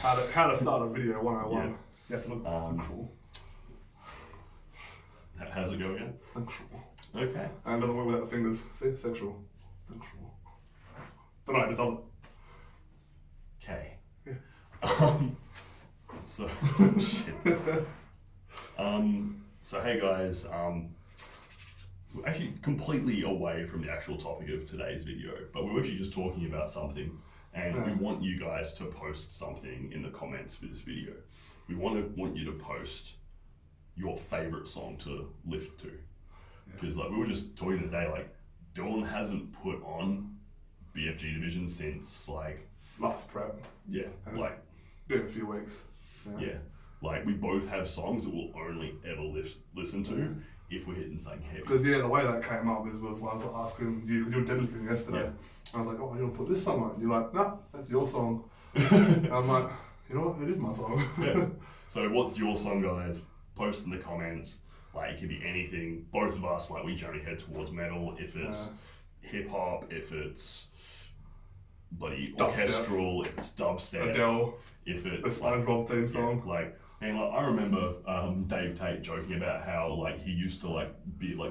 How to start a video 101. Yeah. You have to look functional. How's it go again? Functional. Okay. And it doesn't work without the fingers. See? Sexual. Functional. But no, it just doesn't. Okay. Yeah. So shit. So hey guys, we're actually completely away from the actual topic of today's video, but we were actually just talking about something, and we want you guys to post something in the comments for this video. We want you to post your favorite song to lift to, because like we were just talking today, like Dylan hasn't put on BFG Division since like last prep. Yeah, like been a few weeks. Yeah, like we both have songs that we'll only ever listen to if we're hitting something heavy. Because the way that came up was I was asking you, because you were deadlifting yesterday. I was like, oh, you want to put this song on? And you're like, nah, that's your song. And I'm like, you know what, it is my song. Yeah. So what's your song, guys? Post in the comments. Like it could be anything. Both of us, like we generally head towards metal. If it's hip hop, if it's bloody orchestral, if it's dubstep, Adele, if it's the SpongeBob theme song. And I remember Dave Tate joking about how like he used to like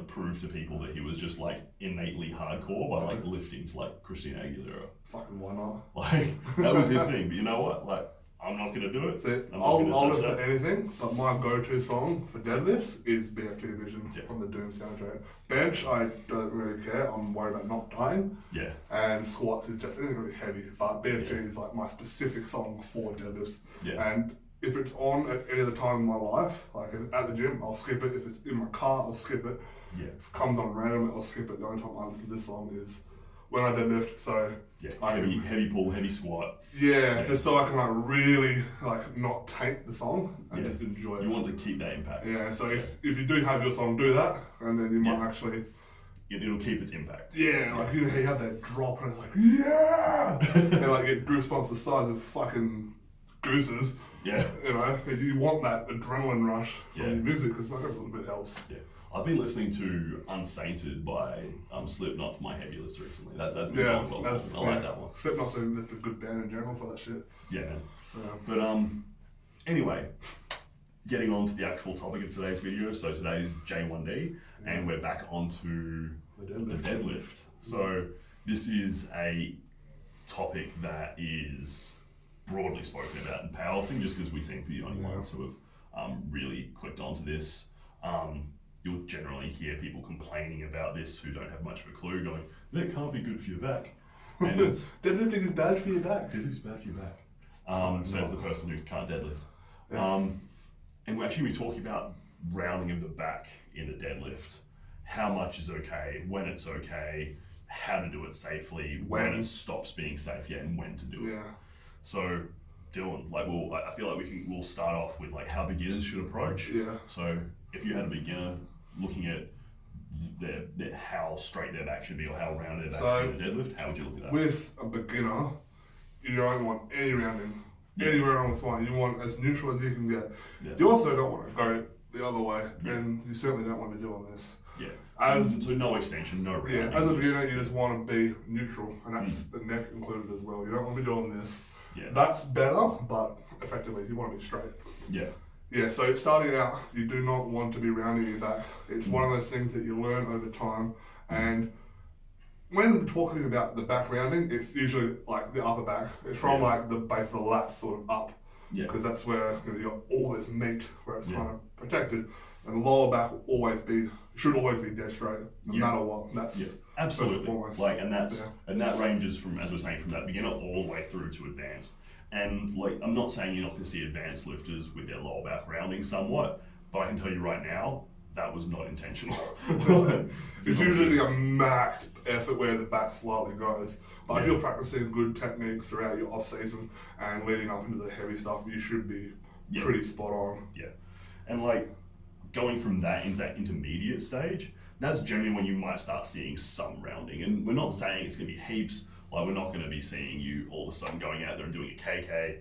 prove to people that he was just like innately hardcore by like lifting to like Christina Aguilera. Fucking why not? Like that was his thing. But you know what? Like I'm not gonna do it. See, I'll lift to anything, but my go-to song for deadlifts is BFG Division from the Doom soundtrack. Bench, I don't really care. I'm worried about not dying. Yeah. And squats is just anything really heavy. But BFG is like my specific song for deadlifts. Yeah. And if it's on at any other time in my life, like if it's at the gym, I'll skip it. If it's in my car, I'll skip it. Yeah. If it comes on randomly, I'll skip it. The only time I listen to this song is when I deadlift. So heavy pull, heavy squat. Yeah, just so I can like really like not taint the song and just enjoy it. You want to keep that impact. Yeah, so if you do have your song, do that, and then you might actually. It'll keep its impact. Yeah, like you have that drop and it's like and like get goosebumps the size of fucking gooses. Yeah. You know, you want that adrenaline rush from your music because like, a little bit helps. Yeah. I've been listening to Unsainted by Slipknot for my heavy list recently. That's been I like that one. Slipknot's just a good band in general for that shit. Yeah. But anyway, getting on to the actual topic of today's video. So today is J1D and we're back onto the deadlift. So this is a topic that is broadly spoken about in powerlifting, just because we seem to be the only ones who have really clicked onto this. You'll generally hear people complaining about this who don't have much of a clue, going, that can't be good for your back. And it's deadlifting is bad for your back. Deadlifting is bad for your back. Says the person who can't deadlift. Yeah. And we're actually talking about rounding of the back in the deadlift. How much is okay, when it's okay, how to do it safely, when it stops being safe, and when to do it. Yeah. So, Dylan, I feel like we'll start off with like how beginners should approach. Yeah. So, if you had a beginner looking at how straight their back should be or how rounded their back should be in the deadlift, how would you look at that? With a beginner, you don't want any rounding anywhere on the spine. You want as neutral as you can get. Yeah. You also don't want to go the other way, and you certainly don't want to be doing this. Yeah. So no extension, no rounding. Yeah, as a beginner, you just want to be neutral, and that's the neck included as well. You don't want to be doing this. Yeah. That's better, but effectively, you want to be straight. Yeah. Yeah, so starting out, you do not want to be rounding your back. It's one of those things that you learn over time. And when talking about the back rounding, it's usually like the upper back. It's from like the base of the lats sort of up. Yeah. Because that's where you got all this meat where it's kind of protected. And the lower back will should always be dead straight, no matter what. That's absolutely foremost. And that ranges from, as we're saying, from that beginner all the way through to advanced. And like, I'm not saying you're not going to see advanced lifters with their lower back rounding somewhat, but I can tell you right now, that was not intentional. It's usually a max effort where the back slightly goes. But if you're practicing good technique throughout your off season and leading up into the heavy stuff, you should be pretty spot on. Yeah. And like, going from that into that intermediate stage, that's generally when you might start seeing some rounding. And we're not saying it's going to be heaps. Like, we're not going to be seeing you all of a sudden going out there and doing a KK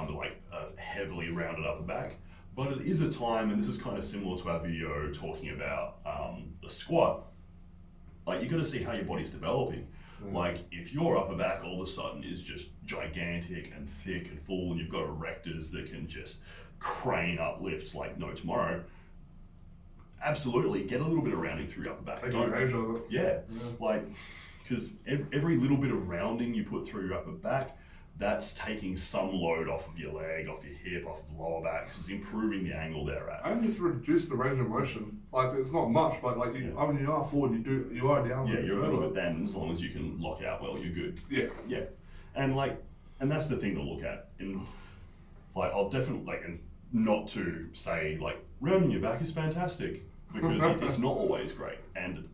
with like a heavily rounded upper back. But it is a time, and this is kind of similar to our video talking about the squat. Like, you've got to see how your body's developing. Like if your upper back all of a sudden is just gigantic and thick and full, and you've got erectors that can just crane up lifts like no tomorrow, absolutely get a little bit of rounding through your upper back. Take advantage of it. Yeah, like because every little bit of rounding you put through your upper back, that's taking some load off of your leg, off your hip, off of the lower back, because improving the angle they're at. And just reduce the range of motion. Like it's not much, but like I mean, you are forward, you are down. Yeah, you're a little bit then, as long as you can lock out well, you're good. Yeah, and that's the thing to look at. And like, I'll definitely and not to say like rounding your back is fantastic, because it's not always great. And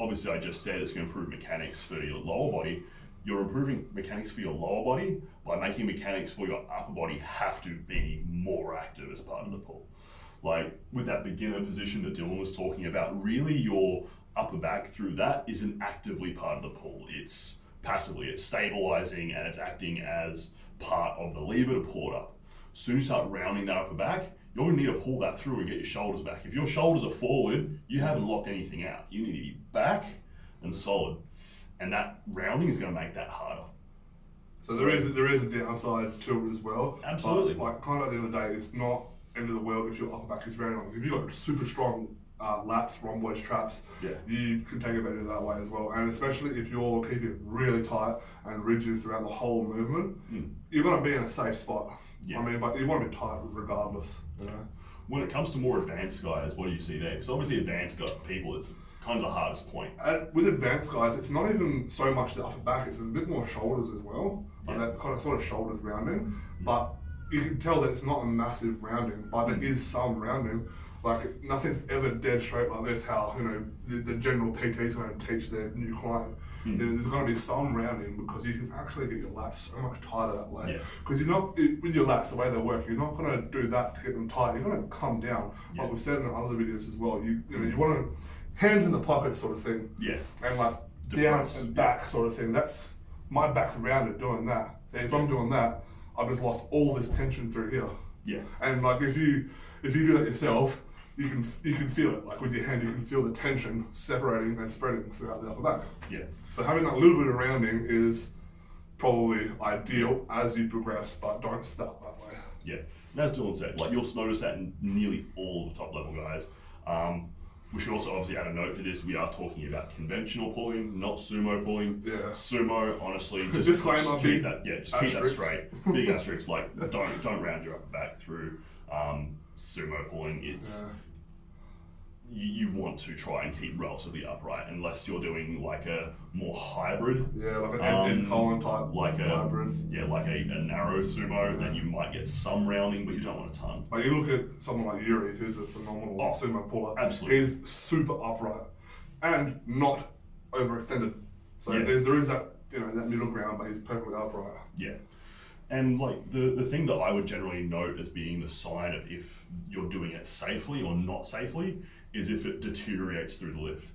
obviously, I just said it's going to improve mechanics for your lower body. You're improving mechanics for your lower body by making mechanics for your upper body have to be more active as part of the pull. Like with that beginner position that Dylan was talking about, really your upper back through that isn't actively part of the pull. It's passively, it's stabilizing and it's acting as part of the lever to pull it up. As soon as you start rounding that upper back, you're gonna need to pull that through and get your shoulders back. If your shoulders are forward, you haven't locked anything out. You need to be back and solid. And that rounding is going to make that harder. So there is a downside to it as well. Absolutely. But like kind of at the end of the day, it's not end of the world if your upper back is very long. If you've got super strong lats, rhomboids, traps, you can take advantage of that way as well. And especially if you're keeping it really tight and rigid throughout the whole movement, you're going to be in a safe spot. Yeah. I mean, but you want to be tight regardless. You know? When it comes to more advanced guys, what do you see there? Because obviously advanced people, it's kind of the hardest point. With advanced guys, it's not even so much the upper back, it's a bit more shoulders as well. Like that kind of sort of shoulders rounding. But you can tell that it's not a massive rounding, but there is some rounding. Like nothing's ever dead straight like this, how, you know, the general PT is going to teach their new client. There's going to be some rounding because you can actually get your lats so much tighter that way. Because you're not, with your lats, the way they work, you're not going to do that to get them tight. You're going to come down. Like we've said in other videos as well, you know, you want to, hands in the pocket sort of thing. And like down and back sort of thing. That's, my back's rounded doing that. So if I'm doing that, I've just lost all this tension through here. And like if you do that yourself, you can feel it. Like with your hand, you can feel the tension separating and spreading throughout the upper back. So having that little bit of rounding is probably ideal as you progress, but don't start that way. And as Dylan said, like you'll notice that in nearly all the top level guys. We should also obviously add a note to this. We are talking about conventional pulling, not sumo pulling. Sumo, honestly, just keep that straight. Big asterisks, like don't round your upper back through sumo pulling. It's you want to try and keep relatively upright, unless you're doing like a more hybrid. Like an end column type. Like hybrid. Like a narrow sumo, then you might get some rounding, but you don't want a ton. Like you look at someone like Yuri, who's a phenomenal sumo puller. Absolutely. He's super upright and not overextended. So there is that, you know, that middle ground, but he's perfectly upright. And like the thing that I would generally note as being the sign of if you're doing it safely or not safely is if it deteriorates through the lift.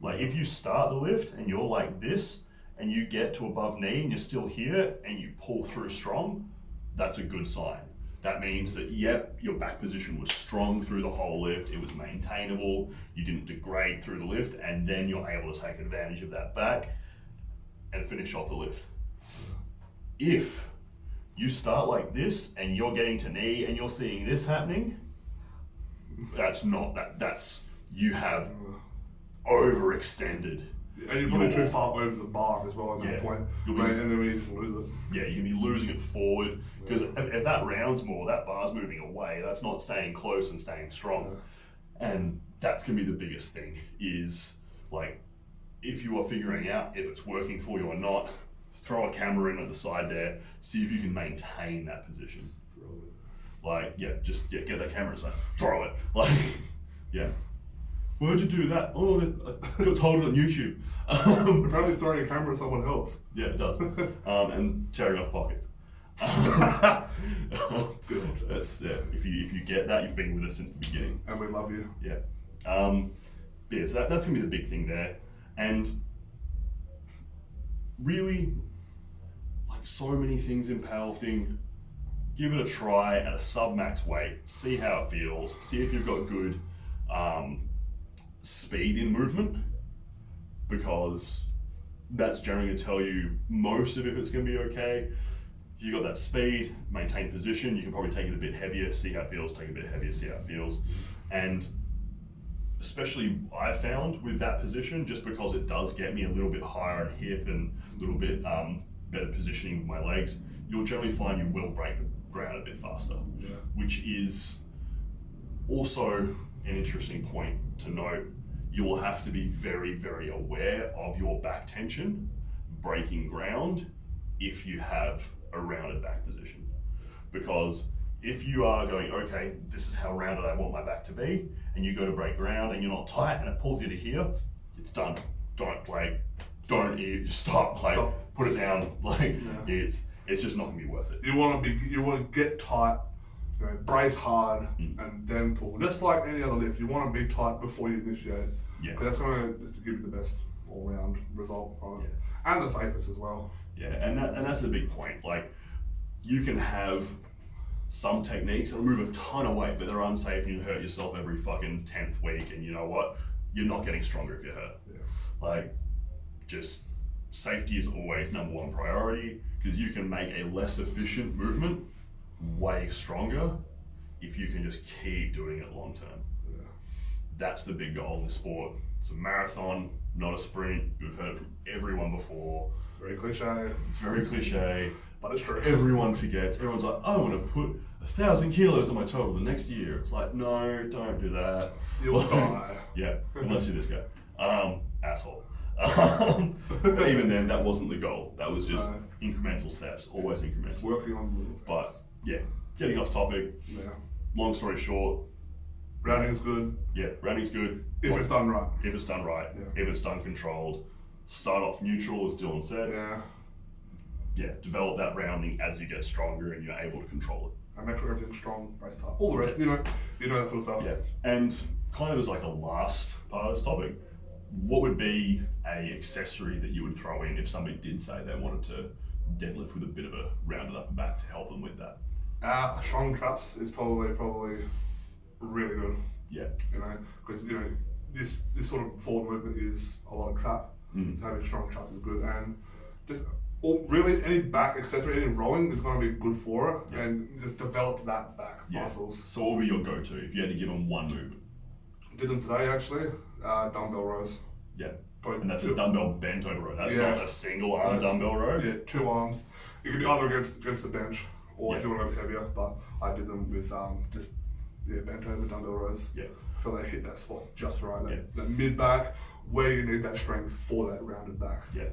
Like if you start the lift and you're like this and you get to above knee and you're still here and you pull through strong, that's a good sign. That means that, your back position was strong through the whole lift, it was maintainable, you didn't degrade through the lift, and then you're able to take advantage of that back and finish off the lift. If you start like this and you're getting to knee and you're seeing this happening, that's you have overextended. And you're probably too far over the bar as well at that point. And then we just lose it. You can be losing it forward, because if that rounds more, that bar's moving away. That's not staying close and staying strong. And that's gonna be the biggest thing, is like, if you are figuring out if it's working for you or not, throw a camera in at the side there, see if you can maintain that position. Like, get that camera and throw it. Like, where'd you do that? Oh, I got told it on YouTube. Apparently throwing a camera at someone helps. Yeah, it does. And tearing off pockets. That's if you get that, you've been with us since the beginning. And we love you. So that's gonna be the big thing there. And really, like so many things in powerlifting, give it a try at a sub-max weight, see how it feels, see if you've got good speed in movement, because that's generally going to tell you most of if it's going to be okay. You got that speed, maintain position, you can probably take it a bit heavier, see how it feels, take it a bit heavier, see how it feels. And especially I found with that position, just because it does get me a little bit higher in hip and a little bit better positioning with my legs, you'll generally find you will break the ground a bit faster, which is also an interesting point to note. You will have to be very, very aware of your back tension, breaking ground, if you have a rounded back position. Because if you are going, okay, this is how rounded I want my back to be, and you go to break ground and you're not tight and it pulls you to here, it's done. Don't play, just stop, put it down. It's just not gonna be worth it. You want to get tight, brace hard, and then pull. Just like any other lift, you want to be tight before you initiate. Yeah. That's going to give you the best all-round result from it, and the safest as well. Yeah, and that's the big point. Like, you can have some techniques that remove a ton of weight, but they're unsafe and you hurt yourself every fucking 10th week, and you know what? You're not getting stronger if you're hurt. Yeah. Like, just safety is always number one priority, because you can make a less efficient movement way stronger if you can just keep doing it long term. Yeah. That's the big goal in the sport. It's a marathon, not a sprint. You've heard it from everyone before. Very cliche. It's very cliche. But it's true. Everyone forgets. Everyone's like, I want to put 1,000 kilos on my total the next year. It's like, no, don't do that. You'll die. Yeah, unless you're this guy. Asshole. But even then, that wasn't the goal. That was just incremental steps, always incremental. It's working on little things. But yeah, getting off topic. Yeah. Long story short, rounding's good. Yeah, rounding's good. If it's done right. If it's done right. Yeah. If it's done controlled. Start off neutral, as Dylan said. Yeah. Yeah, develop that rounding as you get stronger and you're able to control it. And make sure everything's strong, based up. All the rest, you know that sort of stuff. Yeah. And kind of as like a last part of this topic, what would be a accessory that you would throw in if somebody did say they wanted to deadlift with a bit of a rounded upper back to help them with that? Strong traps is probably really good. Yeah. Because this sort of forward movement is a lot of trap. So having strong traps is good, and just really any back accessory, any rowing is going to be good for it, and just develop that back muscles. So what would be your go-to if you had to give them one movement? Did them today actually. Dumbbell rows. Yeah. And that's a dumbbell bent over row. That's not a single arm dumbbell row. Yeah, 2 arms. It could be either against the bench, or if you want to go heavier. But I did them with just bent over dumbbell rows. Yeah. I feel they hit that spot just right. That mid back, where you need that strength for that rounded back. Yeah.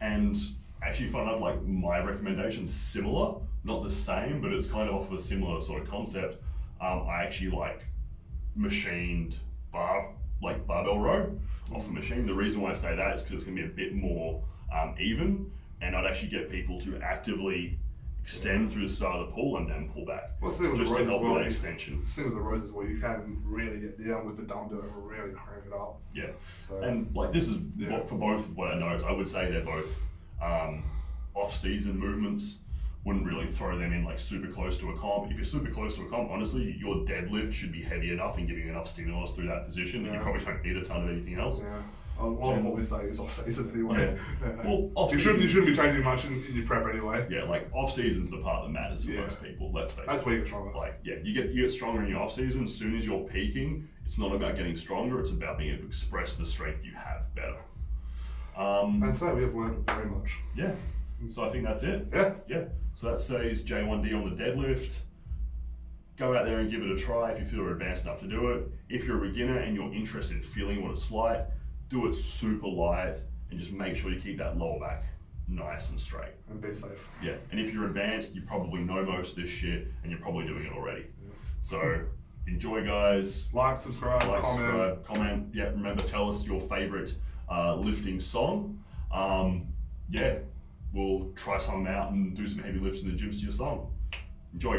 And actually, fun enough, like my recommendation's similar, not the same, but it's kind of off of a similar sort of concept. I actually like machined barbell row off a machine. The reason why I say that is because it's going to be a bit more even, and I'd actually get people to actively extend through the start of the pull and then pull back. Well, the thing with just the rows to help as well, with that extension. The thing with the rows is where you can really get down with the dumbbell and really crank it up. Yeah. So, and like this is for both what I know. I would say they're both off-season movements. Wouldn't really throw them in like super close to a comp. If you're super close to a comp, honestly, your deadlift should be heavy enough and giving you enough stimulus through that position that you probably don't need a ton of anything else. Yeah. A lot of what we say is off season anyway. Yeah. Well, off season. You shouldn't be changing much in your prep anyway. Yeah, like off season's the part that matters for most people. Let's face it. That's where you get stronger. Like, you get stronger in your off season. As soon as you're peaking, it's not about getting stronger. It's about being able to express the strength you have better. And today we have learned very much. Yeah. So I think that's it. Yeah. So that says J1D on the deadlift. Go out there and give it a try if you feel you're advanced enough to do it. If you're a beginner and you're interested in feeling what it's like, do it super light and just make sure you keep that lower back nice and straight. And be safe. Yeah. And if you're advanced, you probably know most of this shit and you're probably doing it already. Yeah. So enjoy, guys. Like, subscribe, comment. Yeah, remember, tell us your favorite lifting song. We'll try some out and do some heavy lifts in the gyms to your song. Enjoy, guys.